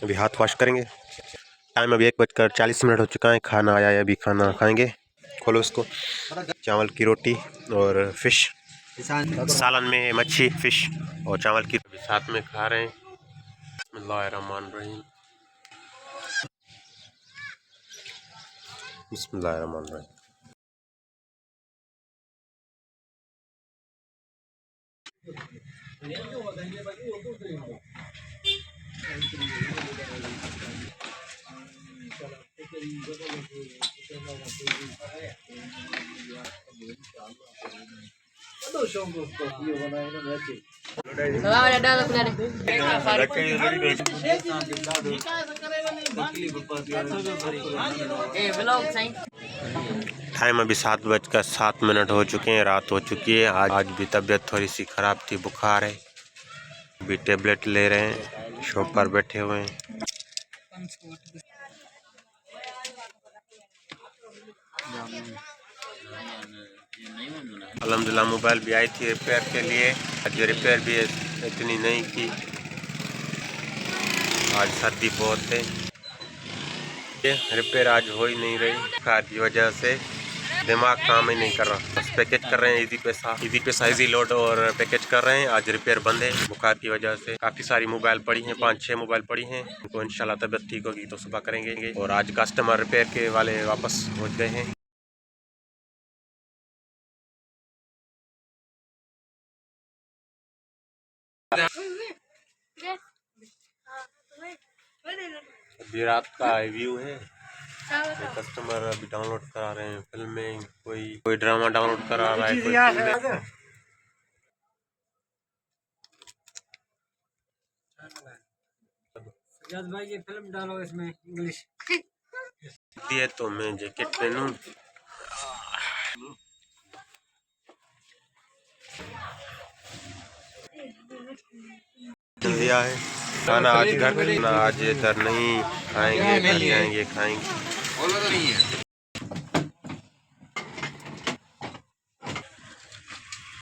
अभी हाथ वॉश करेंगे। टाइम अभी 1:40 हो चुका है। खाना आया है, अभी खाना खाएंगे। खोलो उसको। चावल की रोटी और फिश, सालन में मच्छी, फिश और चावल की साथ में खा रहे हैं। बिस्मिल्लाहिर्रहमानिर्रहीम। बिस्मिल्लाहिर्रहमानिर्रहीम। टाइम अभी 7:07 हो चुके हैं। रात हो चुकी है। आज भी तबीयत थोड़ी सी ख़राब थी, बुखार है। अभी टेबलेट ले रहे हैं, शॉप पर बैठे हुए हैं। अल्हम्दुलिल्लाह मोबाइल भी आई थी रिपेयर के लिए। आज रिपेयर भी इतनी नहीं की। आज सर्दी बहुत है, रिपेयर आज हो ही नहीं रही। बुखार की वजह से दिमाग काम ही नहीं कर रहा। बस पैकेज कर रहे हैं, इजी पैसा इजी लोड और पैकेज कर रहे हैं। आज रिपेयर बंद है बुखार की वजह से। काफ़ी सारी मोबाइल पड़ी हैं, 5-6 मोबाइल पड़ी हैं। उनको इंशाल्लाह तबीयत ठीक होगी तो सुबह करेंगे। और आज कस्टमर रिपेयर के वाले वापस पहुँच गए हैं। अभी रात का व्यू है। कस्टमर अभी डाउनलोड करा रहे हैं फिल्में। कोई ड्रामा डाउनलोड करा रहा है, कोई भाई ये फिल्म डालो इसमें इंग्लिश दिए तो मैं जैकेट पहनूं। दिया है खाना आज घर, आज इधर नहीं खाएंगे, घर जाएंगे खाएंगे।